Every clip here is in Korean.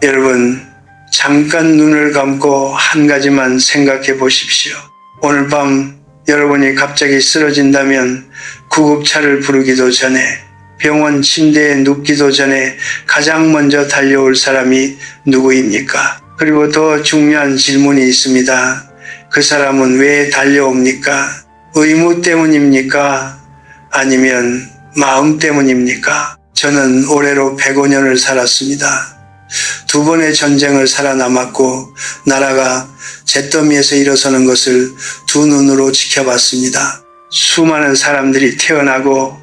여러분, 잠깐 눈을 감고 한 가지만 생각해 보십시오. 오늘 밤 여러분이 갑자기 쓰러진다면 구급차를 부르기도 전에, 병원 침대에 눕기도 전에 가장 먼저 달려올 사람이 누구입니까? 그리고 더 중요한 질문이 있습니다. 그 사람은 왜 달려옵니까? 의무 때문입니까? 아니면 마음 때문입니까? 저는 올해로 105년을 살았습니다. 2번의 전쟁을 살아남았고 나라가 잿더미에서 일어서는 것을 두 눈으로 지켜봤습니다. 수많은 사람들이 태어나고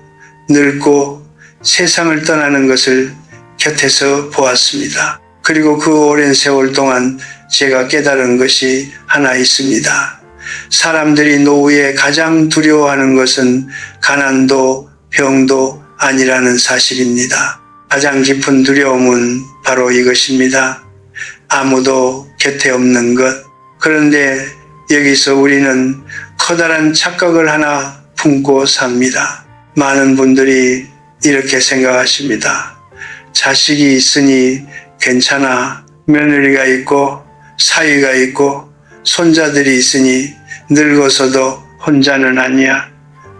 늙고 세상을 떠나는 것을 곁에서 보았습니다. 그리고 그 오랜 세월 동안 제가 깨달은 것이 하나 있습니다. 사람들이 노후에 가장 두려워하는 것은 가난도 병도 아니라는 사실입니다. 가장 깊은 두려움은 바로 이것입니다. 아무도 곁에 없는 것. 그런데 여기서 우리는 커다란 착각을 하나 품고 삽니다. 많은 분들이 이렇게 생각하십니다. 자식이 있으니 괜찮아. 며느리가 있고 사위가 있고 손자들이 있으니 늙어서도 혼자는 아니야.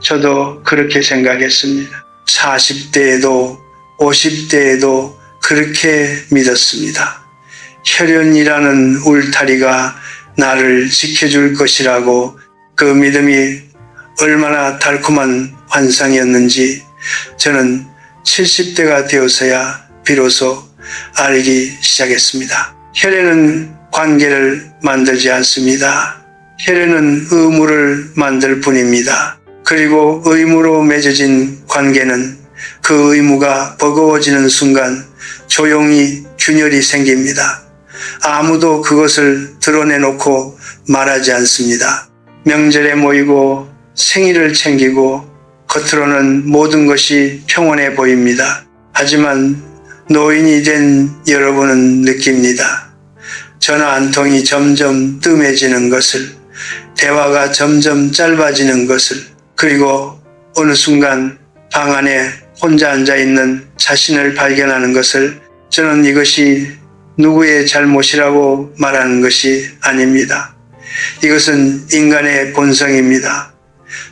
저도 그렇게 생각했습니다. 40대에도 50대에도 그렇게 믿었습니다. 혈연이라는 울타리가 나를 지켜줄 것이라고, 그 믿음이 얼마나 달콤한 환상이었는지 저는 70대가 되어서야 비로소 알기 시작했습니다. 혈연은 관계를 만들지 않습니다. 혈연은 의무를 만들 뿐입니다. 그리고 의무로 맺어진 관계는 그 의무가 버거워지는 순간 조용히 균열이 생깁니다. 아무도 그것을 드러내놓고 말하지 않습니다. 명절에 모이고 생일을 챙기고 겉으로는 모든 것이 평온해 보입니다. 하지만 노인이 된 여러분은 느낍니다. 전화 한 통이 점점 뜸해지는 것을, 대화가 점점 짧아지는 것을, 그리고 어느 순간 방 안에 혼자 앉아있는 자신을 발견하는 것을. 저는 이것이 누구의 잘못이라고 말하는 것이 아닙니다. 이것은 인간의 본성입니다.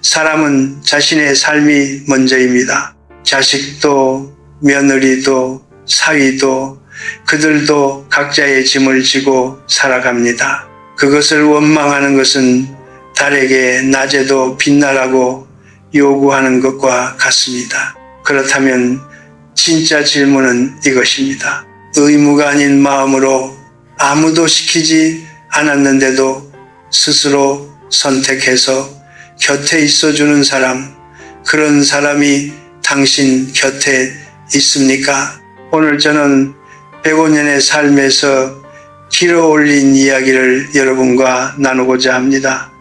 사람은 자신의 삶이 먼저입니다. 자식도 며느리도 사위도 그들도 각자의 짐을 지고 살아갑니다. 그것을 원망하는 것은 달에게 낮에도 빛나라고 요구하는 것과 같습니다. 그렇다면 진짜 질문은 이것입니다. 의무가 아닌 마음으로 아무도 시키지 않았는데도 스스로 선택해서 곁에 있어주는 사람, 그런 사람이 당신 곁에 있습니까? 오늘 저는 105년의 삶에서 길어 올린 이야기를 여러분과 나누고자 합니다.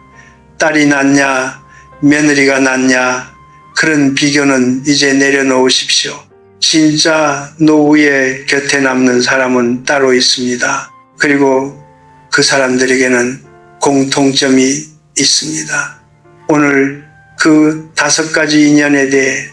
딸이 낫냐, 며느리가 낫냐, 그런 비교는 이제 내려놓으십시오. 진짜 노후에 곁에 남는 사람은 따로 있습니다. 그리고 그 사람들에게는 공통점이 있습니다. 오늘 그 5가지 인연에 대해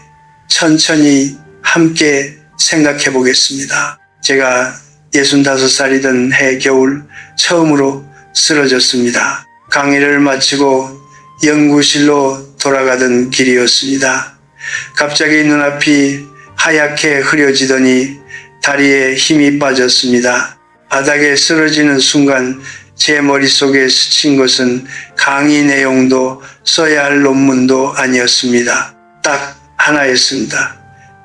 천천히 함께 생각해 보겠습니다. 제가 65살이던 해 겨울 처음으로 쓰러졌습니다. 강의를 마치고 연구실로 돌아가던 길이었습니다. 갑자기 눈앞이 하얗게 흐려지더니 다리에 힘이 빠졌습니다. 바닥에 쓰러지는 순간 제 머릿속에 스친 것은 강의 내용도 써야 할 논문도 아니었습니다. 딱 하나였습니다.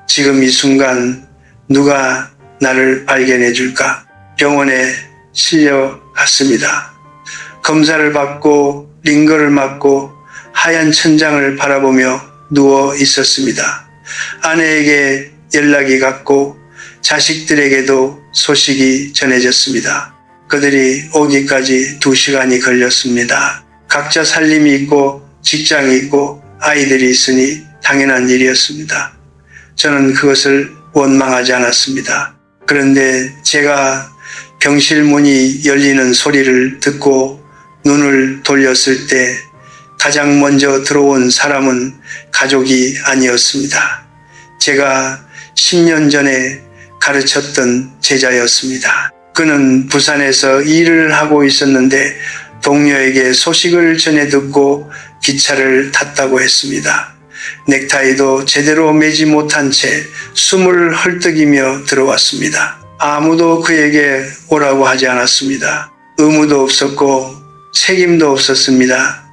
지금 이 순간 누가 나를 발견해 줄까? 병원에 실려갔습니다. 검사를 받고 링거를 맞고 하얀 천장을 바라보며 누워 있었습니다. 아내에게 연락이 갔고 자식들에게도 소식이 전해졌습니다. 그들이 오기까지 2시간이 걸렸습니다. 각자 살림이 있고 직장이 있고 아이들이 있으니 당연한 일이었습니다. 저는 그것을 원망하지 않았습니다. 그런데 제가 병실 문이 열리는 소리를 듣고 눈을 돌렸을 때 가장 먼저 들어온 사람은 가족이 아니었습니다. 제가 10년 전에 가르쳤던 제자였습니다. 그는 부산에서 일을 하고 있었는데 동료에게 소식을 전해 듣고 기차를 탔다고 했습니다. 넥타이도 제대로 매지 못한 채 숨을 헐떡이며 들어왔습니다. 아무도 그에게 오라고 하지 않았습니다. 의무도 없었고 책임도 없었습니다.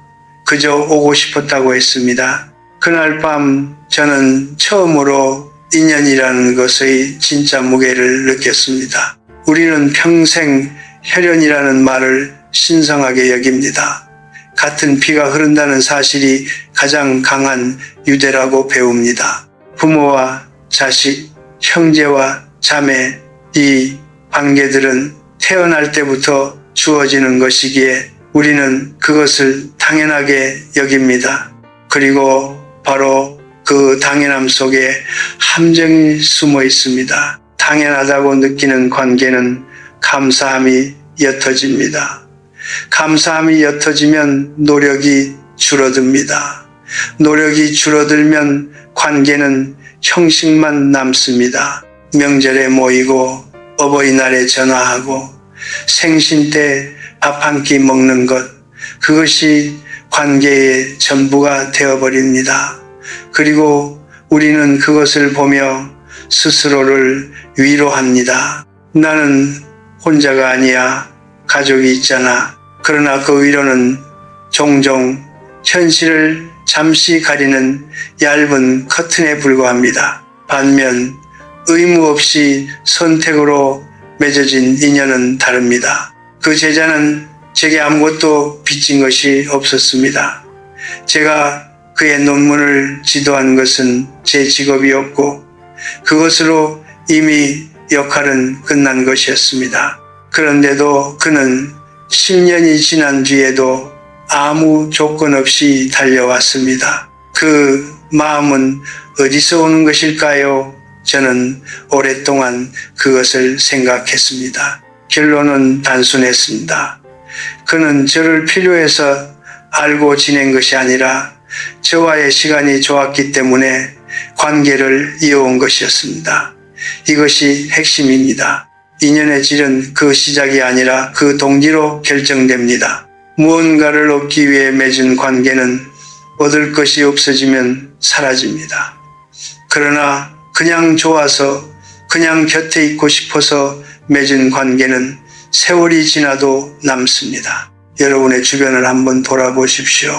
그저 오고 싶었다고 했습니다. 그날 밤 저는 처음으로 인연이라는 것의 진짜 무게를 느꼈습니다. 우리는 평생 혈연이라는 말을 신성하게 여깁니다. 같은 피가 흐른다는 사실이 가장 강한 유대라고 배웁니다. 부모와 자식, 형제와 자매, 이 관계들은 태어날 때부터 주어지는 것이기에 우리는 그것을 당연하게 여깁니다. 그리고 바로 그 당연함 속에 함정이 숨어 있습니다. 당연하다고 느끼는 관계는 감사함이 옅어집니다. 감사함이 옅어지면 노력이 줄어듭니다. 노력이 줄어들면 관계는 형식만 남습니다. 명절에 모이고 어버이날에 전화하고 생신 때 밥 한 끼 먹는 것, 그것이 관계의 전부가 되어버립니다. 그리고 우리는 그것을 보며 스스로를 위로합니다. 나는 혼자가 아니야. 가족이 있잖아. 그러나 그 위로는 종종 현실을 잠시 가리는 얇은 커튼에 불과합니다. 반면 의무 없이 선택으로 맺어진 인연은 다릅니다. 그 제자는 제게 아무것도 빚진 것이 없었습니다. 제가 그의 논문을 지도한 것은 제 직업이었고 그것으로 이미 역할은 끝난 것이었습니다. 그런데도 그는 10년이 지난 뒤에도 아무 조건 없이 달려왔습니다. 그 마음은 어디서 오는 것일까요? 저는 오랫동안 그것을 생각했습니다. 결론은 단순했습니다. 그는 저를 필요해서 알고 지낸 것이 아니라 저와의 시간이 좋았기 때문에 관계를 이어온 것이었습니다. 이것이 핵심입니다. 인연의 질은 그 시작이 아니라 그 동기로 결정됩니다. 무언가를 얻기 위해 맺은 관계는 얻을 것이 없어지면 사라집니다. 그러나 그냥 좋아서 그냥 곁에 있고 싶어서 맺은 관계는 세월이 지나도 남습니다. 여러분의 주변을 한번 돌아보십시오.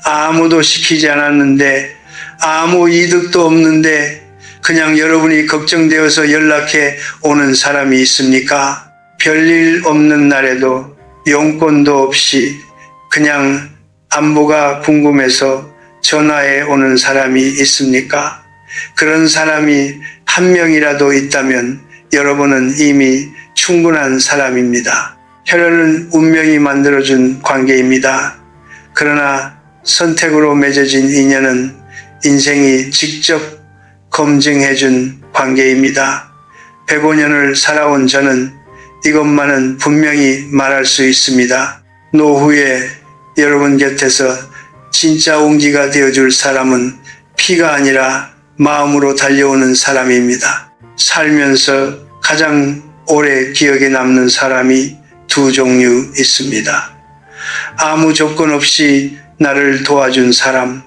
아무도 시키지 않았는데 아무 이득도 없는데 그냥 여러분이 걱정되어서 연락해 오는 사람이 있습니까? 별일 없는 날에도 용건도 없이 그냥 안부가 궁금해서 전화해 오는 사람이 있습니까? 그런 사람이 한 명이라도 있다면 여러분은 이미 충분한 사람입니다. 혈연은 운명이 만들어준 관계입니다. 그러나 선택으로 맺어진 인연은 인생이 직접 검증해준 관계입니다. 105년을 살아온 저는 이것만은 분명히 말할 수 있습니다. 노후에 여러분 곁에서 진짜 온기가 되어줄 사람은 피가 아니라 마음으로 달려오는 사람입니다. 살면서 가장 오래 기억에 남는 사람이 두 종류 있습니다. 아무 조건 없이 나를 도와준 사람,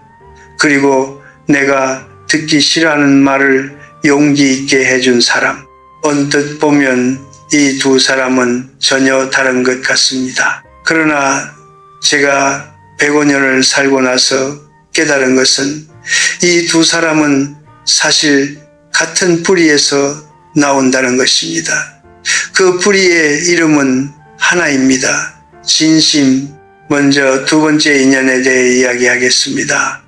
그리고 내가 듣기 싫어하는 말을 용기 있게 해준 사람. 언뜻 보면 이 두 사람은 전혀 다른 것 같습니다. 그러나 제가 105년을 살고 나서 깨달은 것은 이 두 사람은 사실 같은 뿌리에서 나온다는 것입니다. 그 뿌리의 이름은 하나입니다. 진심. 먼저 두 번째 인연에 대해 이야기하겠습니다.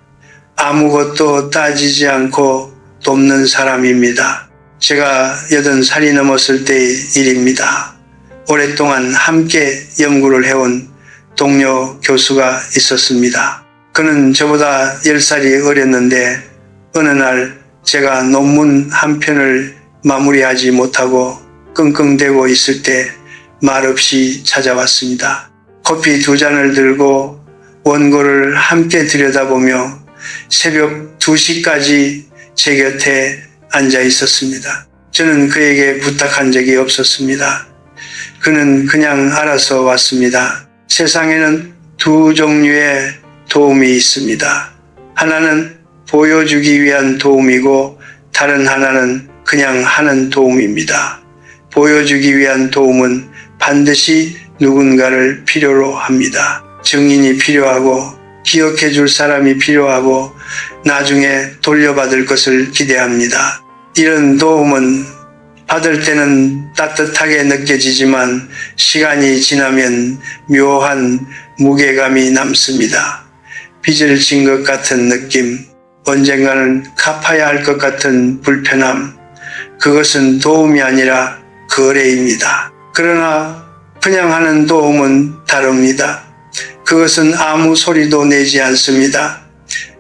아무것도 따지지 않고 돕는 사람입니다. 제가 80살이 넘었을 때의 일입니다. 오랫동안 함께 연구를 해온 동료 교수가 있었습니다. 그는 저보다 10살이 어렸는데 어느 날 제가 논문 한 편을 마무리하지 못하고 끙끙대고 있을 때 말없이 찾아왔습니다. 커피 2잔을 들고 원고를 함께 들여다보며 새벽 2시까지 제 곁에 앉아 있었습니다. 저는 그에게 부탁한 적이 없었습니다. 그는 그냥 알아서 왔습니다. 세상에는 두 종류의 도움이 있습니다. 하나는 보여주기 위한 도움이고 다른 하나는 그냥 하는 도움입니다. 보여주기 위한 도움은 반드시 누군가를 필요로 합니다. 증인이 필요하고 기억해 줄 사람이 필요하고 나중에 돌려받을 것을 기대합니다. 이런 도움은 받을 때는 따뜻하게 느껴지지만 시간이 지나면 묘한 무게감이 남습니다. 빚을 진 것 같은 느낌, 언젠가는 갚아야 할 것 같은 불편함, 그것은 도움이 아니라 거래입니다. 그러나 그냥 하는 도움은 다릅니다. 그것은 아무 소리도 내지 않습니다.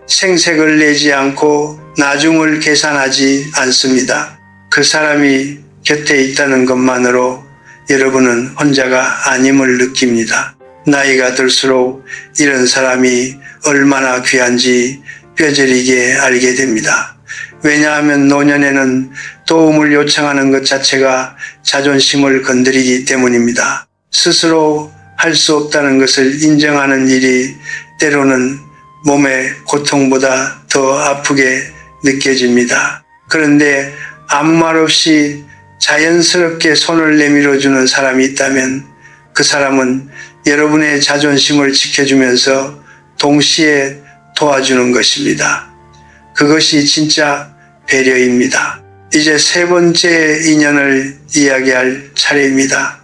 생색을 내지 않고 나중을 계산하지 않습니다. 그 사람이 곁에 있다는 것만으로 여러분은 혼자가 아님을 느낍니다. 나이가 들수록 이런 사람이 얼마나 귀한지 뼈저리게 알게 됩니다. 왜냐하면 노년에는 도움을 요청하는 것 자체가 자존심을 건드리기 때문입니다. 스스로 할 수 없다는 것을 인정하는 일이 때로는 몸의 고통보다 더 아프게 느껴집니다. 그런데 아무 말 없이 자연스럽게 손을 내밀어주는 사람이 있다면 그 사람은 여러분의 자존심을 지켜주면서 동시에 도와주는 것입니다. 그것이 진짜 배려입니다. 이제 세 번째 인연을 이야기할 차례입니다.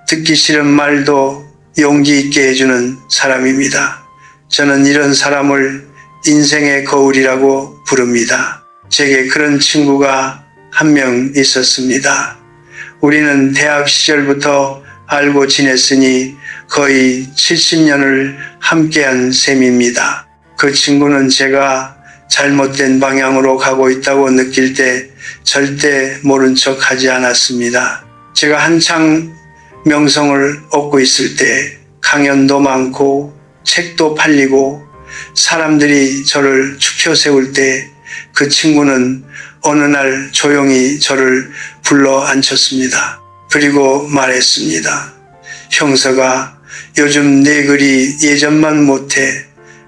듣기 싫은 말도 용기 있게 해주는 사람입니다. 저는 이런 사람을 인생의 거울이라고 부릅니다. 제게 그런 친구가 한 명 있었습니다. 우리는 대학 시절부터 알고 지냈으니 거의 70년을 함께한 셈입니다. 그 친구는 제가 잘못된 방향으로 가고 있다고 느낄 때 절대 모른 척 하지 않았습니다. 제가 한창 명성을 얻고 있을 때 강연도 많고 책도 팔리고 사람들이 저를 추켜 세울 때 그 친구는 어느 날 조용히 저를 불러 앉혔습니다. 그리고 말했습니다. 형서가 요즘 내 글이 예전만 못해.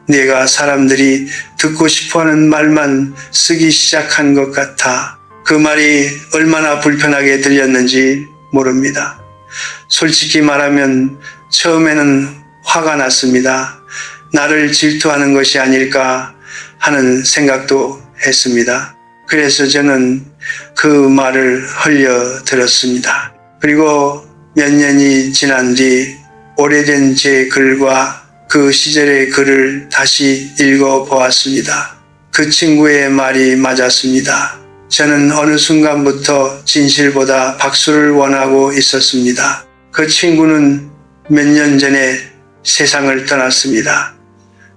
내가 사람들이 듣고 싶어하는 말만 쓰기 시작한 것 같아. 그 말이 얼마나 불편하게 들렸는지 모릅니다. 솔직히 말하면 처음에는 화가 났습니다. 나를 질투하는 것이 아닐까 하는 생각도 했습니다. 그래서 저는 그 말을 흘려 들었습니다. 그리고 몇 년이 지난 뒤 오래된 제 글과 그 시절의 글을 다시 읽어 보았습니다. 그 친구의 말이 맞았습니다. 저는 어느 순간부터 진실보다 박수를 원하고 있었습니다. 그 친구는 몇 년 전에 세상을 떠났습니다.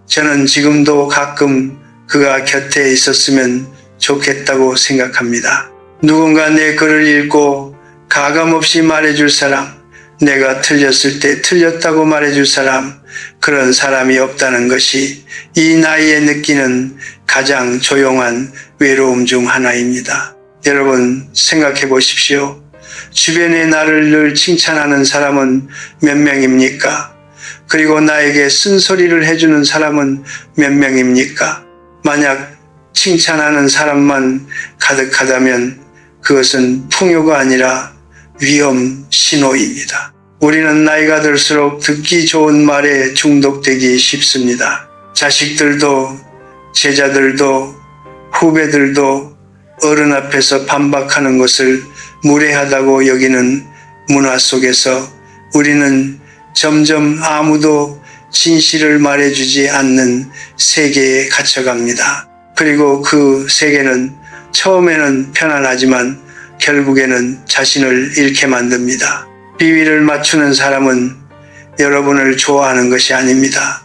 저는 지금도 가끔 그가 곁에 있었으면 좋겠다고 생각합니다. 누군가 내 글을 읽고 가감없이 말해줄 사람, 내가 틀렸을 때 틀렸다고 말해줄 사람, 그런 사람이 없다는 것이 이 나이에 느끼는 가장 조용한 외로움 중 하나입니다. 여러분 생각해 보십시오. 주변에 나를 늘 칭찬하는 사람은 몇 명입니까? 그리고 나에게 쓴소리를 해주는 사람은 몇 명입니까? 만약 칭찬하는 사람만 가득하다면 그것은 풍요가 아니라 위험 신호입니다. 우리는 나이가 들수록 듣기 좋은 말에 중독되기 쉽습니다. 자식들도 제자들도 후배들도 어른 앞에서 반박하는 것을 무례하다고 여기는 문화 속에서 우리는 점점 아무도 진실을 말해주지 않는 세계에 갇혀갑니다. 그리고 그 세계는 처음에는 편안하지만 결국에는 자신을 잃게 만듭니다. 비위를 맞추는 사람은 여러분을 좋아하는 것이 아닙니다.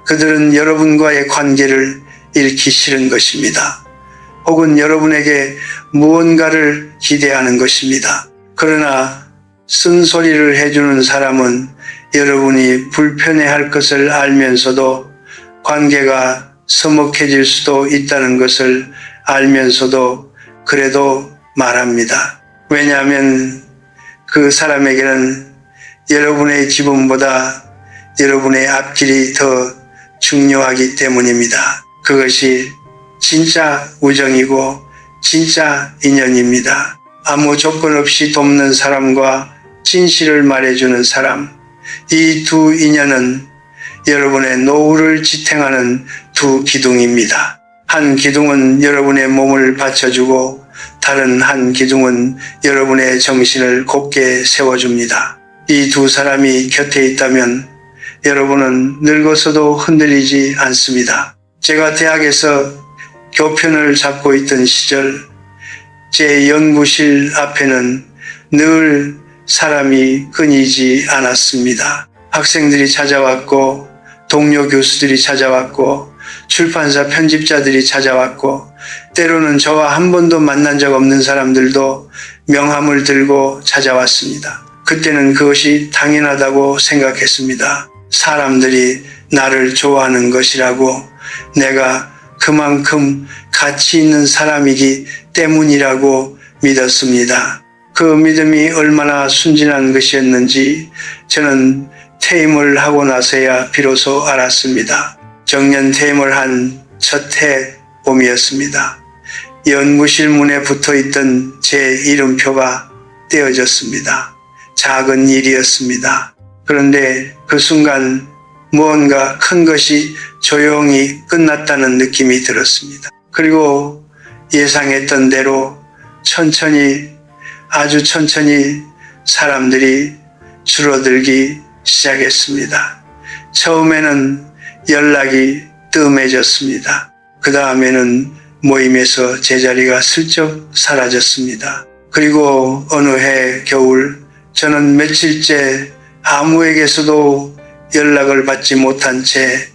그들은 여러분과의 관계를 잃기 싫은 것입니다. 혹은 여러분에게 무언가를 기대하는 것입니다. 그러나 쓴소리를 해주는 사람은 여러분이 불편해할 것을 알면서도 관계가 서먹해질 수도 있다는 것을 알면서도 그래도 말합니다. 왜냐하면 그 사람에게는 여러분의 기분보다 여러분의 앞길이 더 중요하기 때문입니다. 그것이 진짜 우정이고 진짜 인연입니다. 아무 조건 없이 돕는 사람과 진실을 말해주는 사람, 이 두 인연은 여러분의 노후를 지탱하는 두 기둥입니다. 한 기둥은 여러분의 몸을 받쳐주고 다른 한 기둥은 여러분의 정신을 곧게 세워줍니다. 이 두 사람이 곁에 있다면 여러분은 늙어서도 흔들리지 않습니다. 제가 대학에서 교편을 잡고 있던 시절 제 연구실 앞에는 늘 사람이 끊이지 않았습니다. 학생들이 찾아왔고 동료 교수들이 찾아왔고 출판사 편집자들이 찾아왔고 때로는 저와 한 번도 만난 적 없는 사람들도 명함을 들고 찾아왔습니다. 그때는 그것이 당연하다고 생각했습니다. 사람들이 나를 좋아하는 것이라고, 내가 그만큼 가치 있는 사람이기 때문이라고 믿었습니다. 그 믿음이 얼마나 순진한 것이었는지 저는 퇴임을 하고 나서야 비로소 알았습니다. 정년 퇴임을 한 첫 해 봄이었습니다. 연구실 문에 붙어있던 제 이름표가 떼어졌습니다. 작은 일이었습니다. 그런데 그 순간 무언가 큰 것이 조용히 끝났다는 느낌이 들었습니다. 그리고 예상했던 대로 천천히, 아주 천천히 사람들이 줄어들기 시작했습니다. 처음에는 연락이 뜸해졌습니다. 그 다음에는 모임에서 제자리가 슬쩍 사라졌습니다. 그리고 어느 해 겨울 저는 며칠째 아무에게서도 연락을 받지 못한 채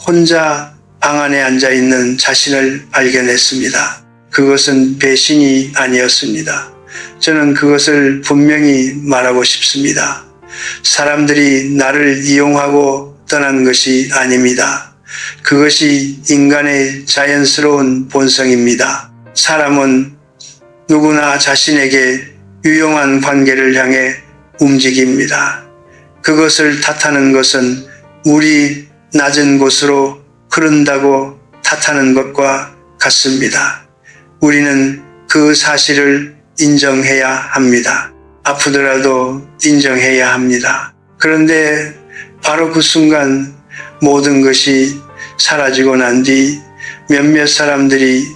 혼자 방 안에 앉아 있는 자신을 발견했습니다. 그것은 배신이 아니었습니다. 저는 그것을 분명히 말하고 싶습니다. 사람들이 나를 이용하고 떠난 것이 아닙니다. 그것이 인간의 자연스러운 본성입니다. 사람은 누구나 자신에게 유용한 관계를 향해 움직입니다. 그것을 탓하는 것은 물이 낮은 곳으로 흐른다고 탓하는 것과 같습니다. 우리는 그 사실을 인정해야 합니다. 아프더라도 인정해야 합니다. 그런데 바로 그 순간 모든 것이 사라지고 난 뒤 몇몇 사람들이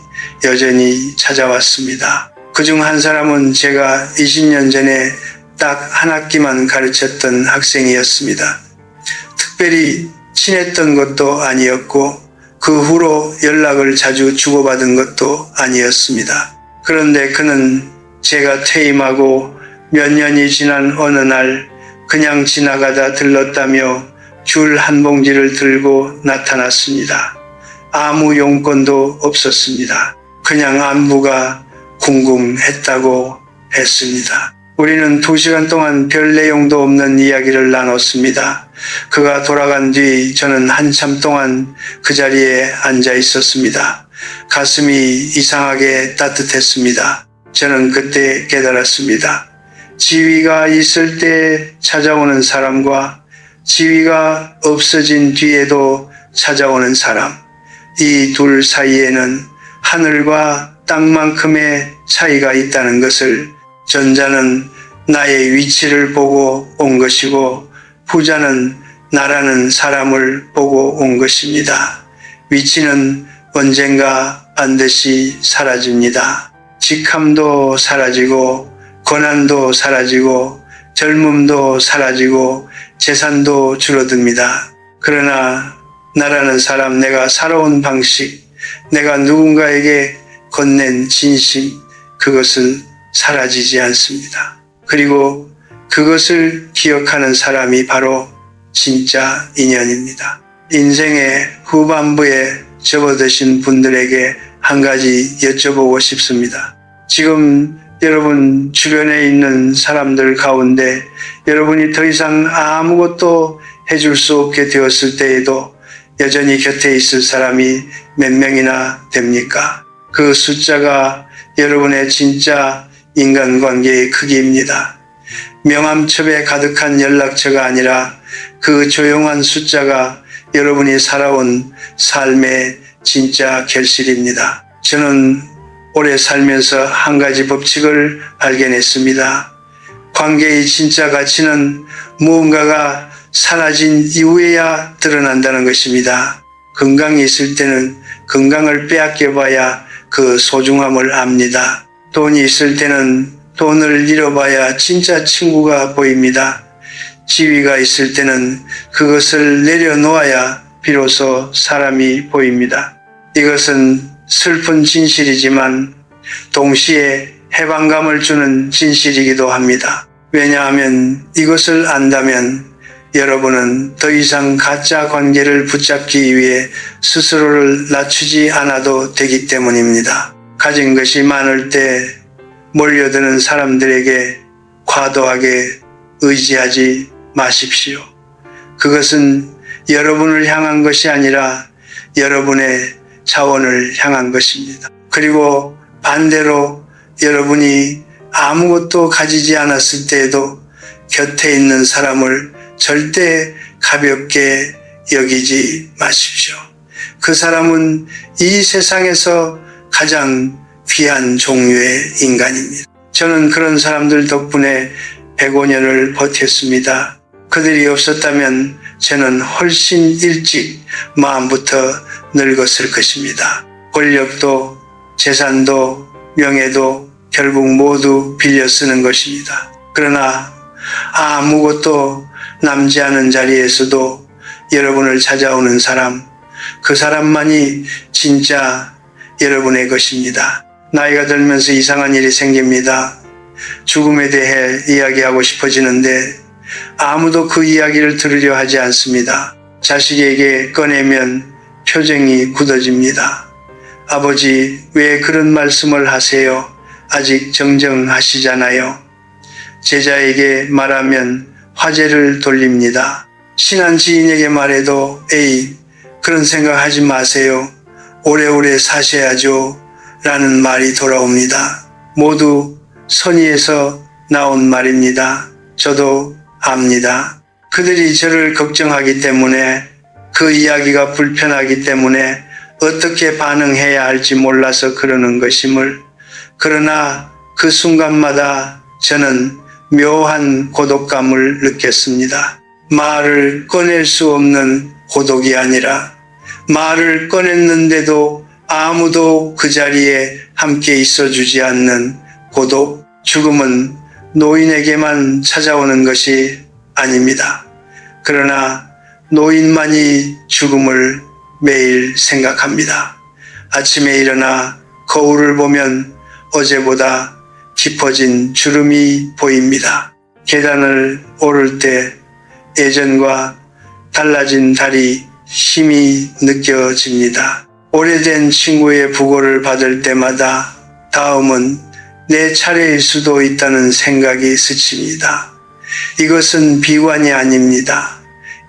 여전히 찾아왔습니다. 그중 한 사람은 제가 20년 전에 딱 한 학기만 가르쳤던 학생이었습니다. 특별히 친했던 것도 아니었고 그 후로 연락을 자주 주고받은 것도 아니었습니다. 그런데 그는 제가 퇴임하고 몇 년이 지난 어느 날 그냥 지나가다 들렀다며 귤 한 봉지를 들고 나타났습니다. 아무 용건도 없었습니다. 그냥 안부가 궁금했다고 했습니다. 우리는 2시간 동안 별 내용도 없는 이야기를 나눴습니다. 그가 돌아간 뒤 저는 한참 동안 그 자리에 앉아 있었습니다. 가슴이 이상하게 따뜻했습니다. 저는 그때 깨달았습니다. 지위가 있을 때 찾아오는 사람과 지위가 없어진 뒤에도 찾아오는 사람, 이 둘 사이에는 하늘과 땅만큼의 차이가 있다는 것을, 전자는 나의 위치를 보고 온 것이고 후자는 나라는 사람을 보고 온 것입니다. 위치는 언젠가 반드시 사라집니다. 직함도 사라지고 권한도 사라지고 젊음도 사라지고 재산도 줄어듭니다. 그러나 나라는 사람, 내가 살아온 방식, 내가 누군가에게 건넨 진심, 그것은 사라지지 않습니다. 그리고 그것을 기억하는 사람이 바로 진짜 인연입니다. 인생의 후반부에 접어드신 분들에게 한 가지 여쭤보고 싶습니다. 지금 여러분 주변에 있는 사람들 가운데 여러분이 더 이상 아무것도 해줄 수 없게 되었을 때에도 여전히 곁에 있을 사람이 몇 명이나 됩니까? 그 숫자가 여러분의 진짜 인간관계의 크기입니다. 명함첩에 가득한 연락처가 아니라 그 조용한 숫자가 여러분이 살아온 삶의 진짜 결실입니다. 저는 오래 살면서 한 가지 법칙을 발견했습니다. 관계의 진짜 가치는 무언가가 사라진 이후에야 드러난다는 것입니다. 건강이 있을 때는 건강을 빼앗겨봐야 그 소중함을 압니다. 돈이 있을 때는 돈을 잃어봐야 진짜 친구가 보입니다. 지위가 있을 때는 그것을 내려놓아야 비로소 사람이 보입니다. 이것은 슬픈 진실이지만 동시에 해방감을 주는 진실이기도 합니다. 왜냐하면 이것을 안다면 여러분은 더 이상 가짜 관계를 붙잡기 위해 스스로를 낮추지 않아도 되기 때문입니다. 가진 것이 많을 때 몰려드는 사람들에게 과도하게 의지하지 마십시오. 그것은 여러분을 향한 것이 아니라 여러분의 자원을 향한 것입니다. 그리고 반대로 여러분이 아무것도 가지지 않았을 때에도 곁에 있는 사람을 절대 가볍게 여기지 마십시오. 그 사람은 이 세상에서 가장 귀한 종류의 인간입니다. 저는 그런 사람들 덕분에 105년을 버텼습니다. 그들이 없었다면 저는 훨씬 일찍 마음부터 늙었을 것입니다. 권력도 재산도 명예도 결국 모두 빌려 쓰는 것입니다. 그러나 아무것도 남지 않은 자리에서도 여러분을 찾아오는 사람, 그 사람만이 진짜 여러분의 것입니다. 나이가 들면서 이상한 일이 생깁니다. 죽음에 대해 이야기하고 싶어지는데 아무도 그 이야기를 들으려 하지 않습니다. 자식에게 꺼내면 표정이 굳어집니다. 아버지, 왜 그런 말씀을 하세요? 아직 정정하시잖아요. 제자에게 말하면 화제를 돌립니다. 친한 지인에게 말해도 에이, 그런 생각하지 마세요. 오래오래 사셔야죠. 라는 말이 돌아옵니다. 모두 선의에서 나온 말입니다. 저도 압니다. 그들이 저를 걱정하기 때문에, 그 이야기가 불편하기 때문에 어떻게 반응해야 할지 몰라서 그러는 것임을. 그러나 그 순간마다 저는 묘한 고독감을 느꼈습니다. 말을 꺼낼 수 없는 고독이 아니라 말을 꺼냈는데도 아무도 그 자리에 함께 있어주지 않는 고독. 죽음은 노인에게만 찾아오는 것이 아닙니다. 그러나 노인만이 죽음을 매일 생각합니다. 아침에 일어나 거울을 보면 어제보다 깊어진 주름이 보입니다. 계단을 오를 때 예전과 달라진 다리 힘이 느껴집니다. 오래된 친구의 부고를 받을 때마다 다음은 내 차례일 수도 있다는 생각이 스칩니다. 이것은 비관이 아닙니다.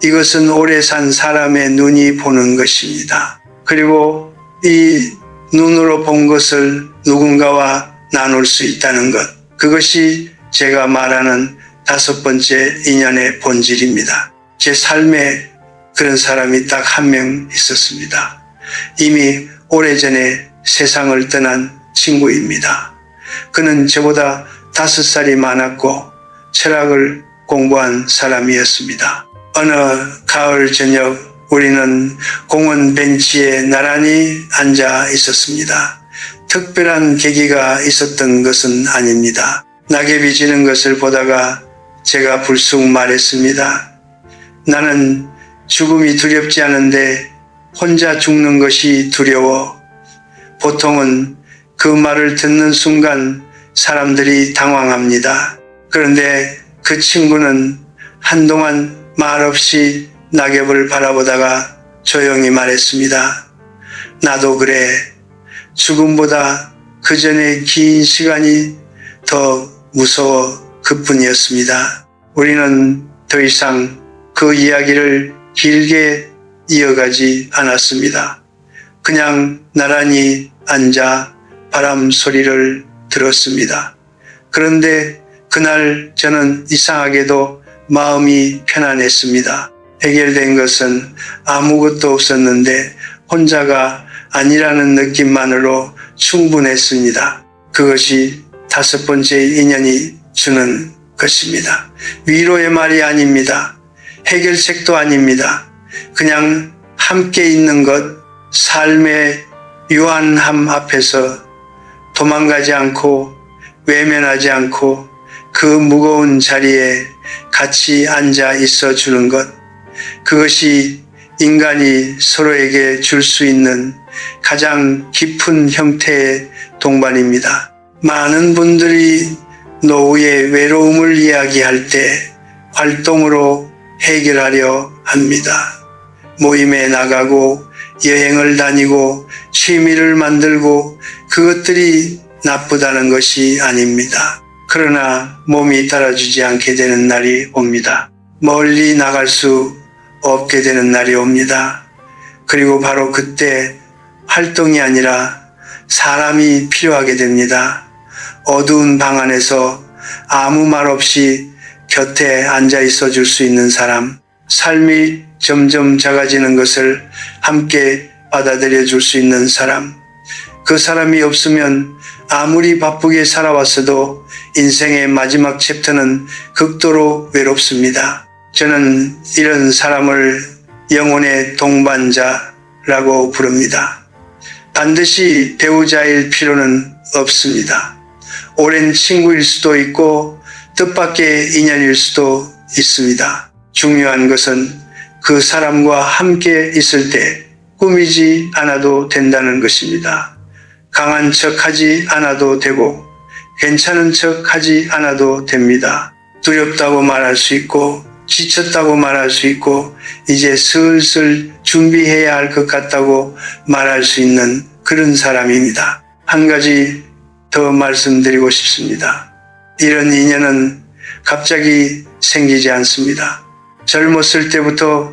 이것은 오래 산 사람의 눈이 보는 것입니다. 그리고 이 눈으로 본 것을 누군가와 나눌 수 있다는 것. 그것이 제가 말하는 5번째 인연의 본질입니다. 제 삶에 그런 사람이 딱 한 명 있었습니다. 이미 오래전에 세상을 떠난 친구입니다. 그는 저보다 5살이 많았고 철학을 공부한 사람이었습니다. 어느 가을 저녁 우리는 공원 벤치에 나란히 앉아 있었습니다. 특별한 계기가 있었던 것은 아닙니다. 낙엽이 지는 것을 보다가 제가 불쑥 말했습니다. 나는 죽음이 두렵지 않은데 혼자 죽는 것이 두려워. 보통은 그 말을 듣는 순간 사람들이 당황합니다. 그런데 그 친구는 한동안 말없이 낙엽을 바라보다가 조용히 말했습니다. 나도 그래. 죽음보다 그 전에 긴 시간이 더 무서워 그뿐이었습니다. 우리는 더 이상 그 이야기를 길게 이어가지 않았습니다. 그냥 나란히 앉아 바람 소리를 들었습니다. 그런데 그날 저는 이상하게도 마음이 편안했습니다. 해결된 것은 아무것도 없었는데 혼자가 아니라는 느낌만으로 충분했습니다. 그것이 5번째 인연이 주는 것입니다. 위로의 말이 아닙니다. 해결책도 아닙니다. 그냥 함께 있는 것, 삶의 유한함 앞에서 도망가지 않고 외면하지 않고 그 무거운 자리에 같이 앉아 있어 주는 것, 그것이 인간이 서로에게 줄 수 있는 가장 깊은 형태의 동반입니다. 많은 분들이 노후의 외로움을 이야기할 때 활동으로 해결하려 합니다. 모임에 나가고 여행을 다니고 취미를 만들고 그것들이 나쁘다는 것이 아닙니다. 그러나 몸이 따라주지 않게 되는 날이 옵니다. 멀리 나갈 수 없게 되는 날이 옵니다. 그리고 바로 그때 활동이 아니라 사람이 필요하게 됩니다. 어두운 방 안에서 아무 말 없이 곁에 앉아 있어 줄 수 있는 사람, 삶이 점점 작아지는 것을 함께 받아들여 줄 수 있는 사람, 그 사람이 없으면 아무리 바쁘게 살아왔어도 인생의 마지막 챕터는 극도로 외롭습니다. 저는 이런 사람을 영혼의 동반자라고 부릅니다. 반드시 배우자일 필요는 없습니다. 오랜 친구일 수도 있고 뜻밖의 인연일 수도 있습니다. 중요한 것은 그 사람과 함께 있을 때 꾸미지 않아도 된다는 것입니다. 강한 척하지 않아도 되고 괜찮은 척하지 않아도 됩니다. 두렵다고 말할 수 있고 지쳤다고 말할 수 있고 이제 슬슬 준비해야 할 것 같다고 말할 수 있는 그런 사람입니다. 한 가지 더 말씀드리고 싶습니다. 이런 인연은 갑자기 생기지 않습니다. 젊었을 때부터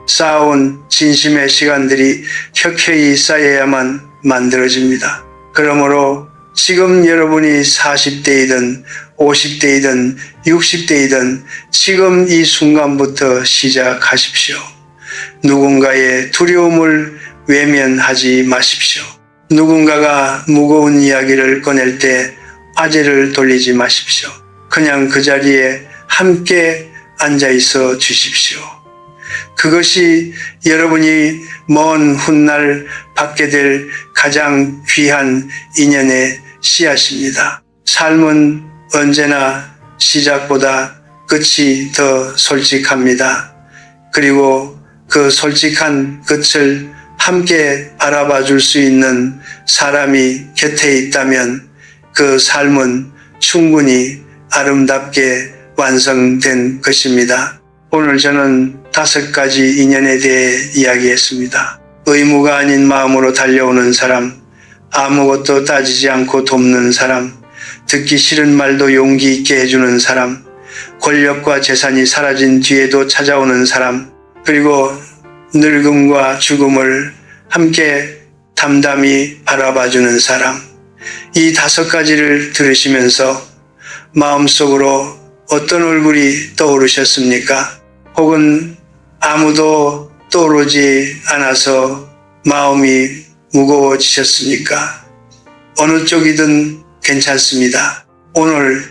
쌓아온 진심의 시간들이 켜켜이 쌓여야만 만들어집니다. 그러므로 지금 여러분이 40대이든 50대이든 60대이든 지금 이 순간부터 시작하십시오. 누군가의 두려움을 외면하지 마십시오. 누군가가 무거운 이야기를 꺼낼 때 화제를 돌리지 마십시오. 그냥 그 자리에 함께 앉아 있어 주십시오. 그것이 여러분이 먼 훗날 받게 될 가장 귀한 인연의 씨앗입니다. 삶은 언제나 시작보다 끝이 더 솔직합니다. 그리고 그 솔직한 끝을 함께 바라봐 줄 수 있는 사람이 곁에 있다면 그 삶은 충분히 아름답게 완성된 것입니다. 오늘 저는 5가지 인연에 대해 이야기했습니다. 의무가 아닌 마음으로 달려오는 사람, 아무것도 따지지 않고 돕는 사람, 듣기 싫은 말도 용기 있게 해주는 사람, 권력과 재산이 사라진 뒤에도 찾아오는 사람, 그리고 늙음과 죽음을 함께 담담히 바라봐주는 사람. 이 5가지를 들으시면서 마음속으로 어떤 얼굴이 떠오르셨습니까? 혹은 아무도 떠오르지 않아서 마음이 무거워지셨습니까? 어느 쪽이든 괜찮습니다. 오늘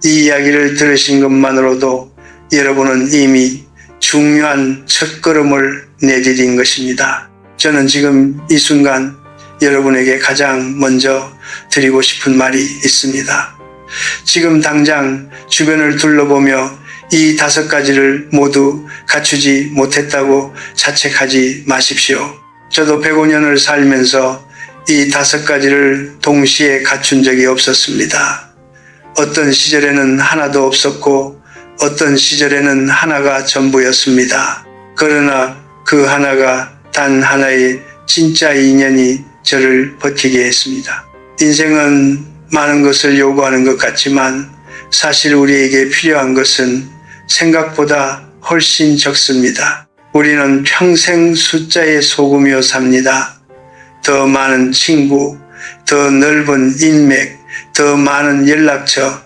이 이야기를 들으신 것만으로도 여러분은 이미 중요한 첫걸음을 내디딘 것입니다. 저는 지금 이 순간 여러분에게 가장 먼저 드리고 싶은 말이 있습니다. 지금 당장 주변을 둘러보며 이 5가지를 모두 갖추지 못했다고 자책하지 마십시오. 저도 105년을 살면서 이 5가지를 동시에 갖춘 적이 없었습니다. 어떤 시절에는 하나도 없었고 어떤 시절에는 하나가 전부였습니다. 그러나 그 하나가 단 하나의 진짜 인연이 저를 버티게 했습니다. 인생은 많은 것을 요구하는 것 같지만 사실 우리에게 필요한 것은 생각보다 훨씬 적습니다. 우리는 평생 숫자에 속으며 삽니다. 더 많은 친구, 더 넓은 인맥, 더 많은 연락처,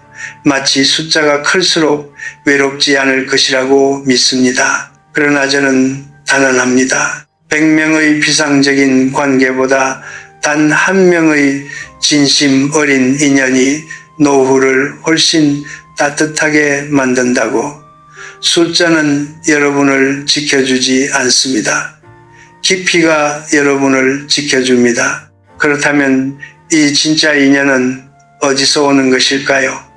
마치 숫자가 클수록 외롭지 않을 것이라고 믿습니다. 그러나 저는 단언합니다. 100명의 비상적인 관계보다 단 한 명의 진심 어린 인연이 노후를 훨씬 따뜻하게 만든다고. 숫자는 여러분을 지켜주지 않습니다. 깊이가 여러분을 지켜줍니다. 그렇다면 이 진짜 인연은 어디서 오는 것일까요?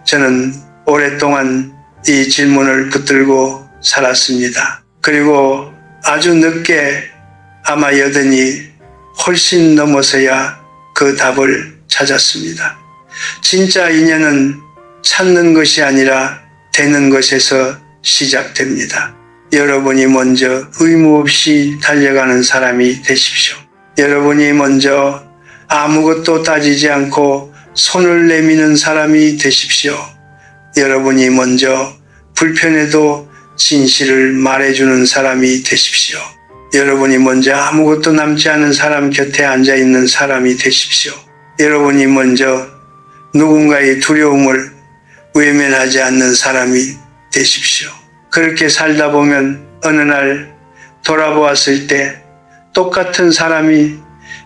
저는 오랫동안 이 질문을 붙들고 살았습니다. 그리고 아주 늦게 아마 여든이 훨씬 넘어서야 그 답을 찾았습니다. 진짜 인연은 찾는 것이 아니라 되는 것에서 시작됩니다. 여러분이 먼저 의무 없이 달려가는 사람이 되십시오. 여러분이 먼저 아무것도 따지지 않고 손을 내미는 사람이 되십시오. 여러분이 먼저 불편해도 진실을 말해주는 사람이 되십시오. 여러분이 먼저 아무것도 남지 않은 사람 곁에 앉아있는 사람이 되십시오. 여러분이 먼저 누군가의 두려움을 외면하지 않는 사람이 되십시오. 그렇게 살다 보면 어느 날 돌아보았을 때 똑같은 사람이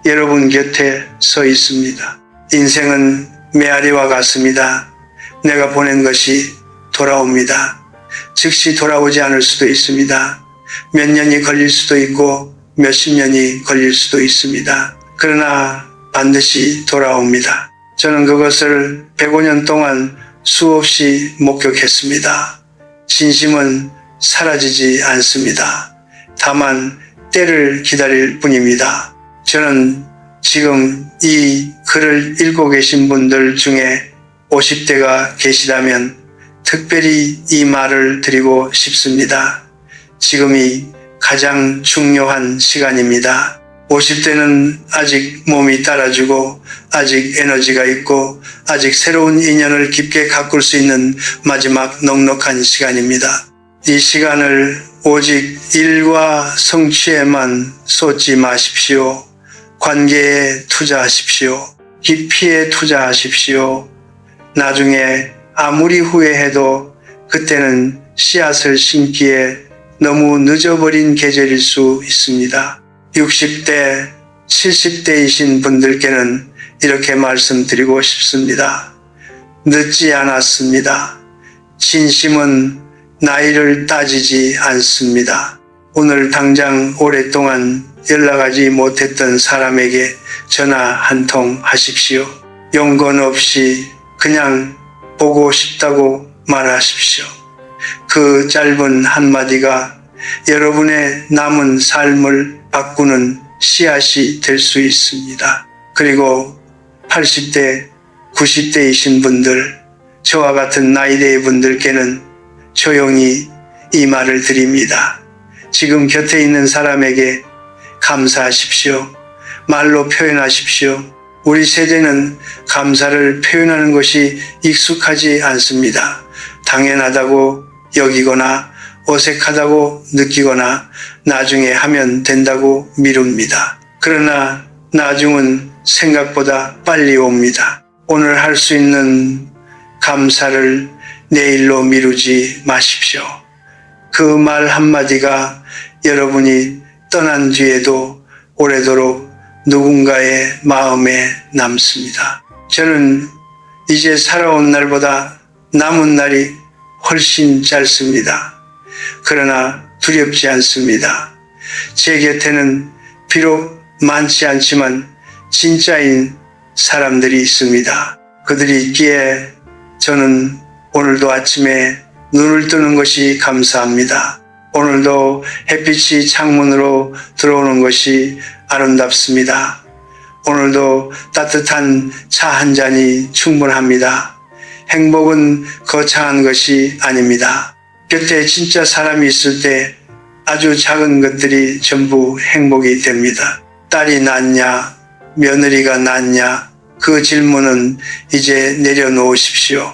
여러분 곁에 서 있습니다. 인생은 메아리와 같습니다. 내가 보낸 것이 돌아옵니다. 즉시 돌아오지 않을 수도 있습니다. 몇 년이 걸릴 수도 있고 몇십 년이 걸릴 수도 있습니다. 그러나 반드시 돌아옵니다. 저는 그것을 105년 동안 수없이 목격했습니다. 진심은 사라지지 않습니다. 다만 때를 기다릴 뿐입니다. 저는 지금 이 글을 읽고 계신 분들 중에 50대가 계시다면 특별히 이 말을 드리고 싶습니다. 지금이 가장 중요한 시간입니다. 50대는 아직 몸이 따라주고 아직 에너지가 있고 아직 새로운 인연을 깊게 가꿀 수 있는 마지막 넉넉한 시간입니다. 이 시간을 오직 일과 성취에만 쏟지 마십시오. 관계에 투자하십시오. 깊이에 투자하십시오. 나중에 아무리 후회해도 그때는 씨앗을 심기에 너무 늦어버린 계절일 수 있습니다. 60대, 70대이신 분들께는 이렇게 말씀드리고 싶습니다. 늦지 않았습니다. 진심은 나이를 따지지 않습니다. 오늘 당장 오랫동안 연락하지 못했던 사람에게 전화 한 통 하십시오. 용건 없이 그냥 보고 싶다고 말하십시오. 그 짧은 한마디가 여러분의 남은 삶을 바꾸는 씨앗이 될 수 있습니다. 그리고 80대, 90대이신 분들, 저와 같은 나이대의 분들께는 조용히 이 말을 드립니다. 지금 곁에 있는 사람에게 감사하십시오. 말로 표현하십시오. 우리 세대는 감사를 표현하는 것이 익숙하지 않습니다. 당연하다고 여기거나 어색하다고 느끼거나 나중에 하면 된다고 미룹니다. 그러나 나중은 생각보다 빨리 옵니다. 오늘 할 수 있는 감사를 내일로 미루지 마십시오. 그 말 한마디가 여러분이 떠난 뒤에도 오래도록 누군가의 마음에 남습니다. 저는 이제 살아온 날보다 남은 날이 훨씬 짧습니다. 그러나 두렵지 않습니다. 제 곁에는 비록 많지 않지만 진짜인 사람들이 있습니다. 그들이 있기에 저는 오늘도 아침에 눈을 뜨는 것이 감사합니다. 오늘도 햇빛이 창문으로 들어오는 것이 아름답습니다. 오늘도 따뜻한 차 한 잔이 충분합니다. 행복은 거창한 것이 아닙니다. 곁에 진짜 사람이 있을 때 아주 작은 것들이 전부 행복이 됩니다. 딸이 낫냐, 며느리가 낫냐, 그 질문은 이제 내려놓으십시오.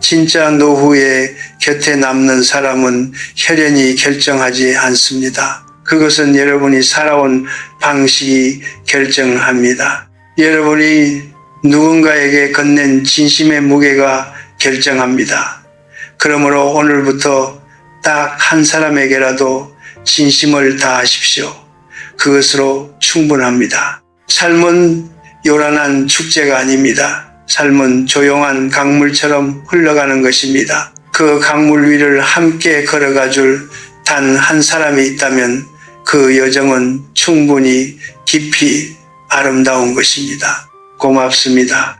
진짜 노후에 곁에 남는 사람은 혈연이 결정하지 않습니다. 그것은 여러분이 살아온 방식이 결정합니다. 여러분이 누군가에게 건넨 진심의 무게가 결정합니다. 그러므로 오늘부터 딱 한 사람에게라도 진심을 다하십시오. 그것으로 충분합니다. 삶은 요란한 축제가 아닙니다. 삶은 조용한 강물처럼 흘러가는 것입니다. 그 강물 위를 함께 걸어가 줄 단 한 사람이 있다면 그 여정은 충분히 깊이 아름다운 것입니다. 고맙습니다.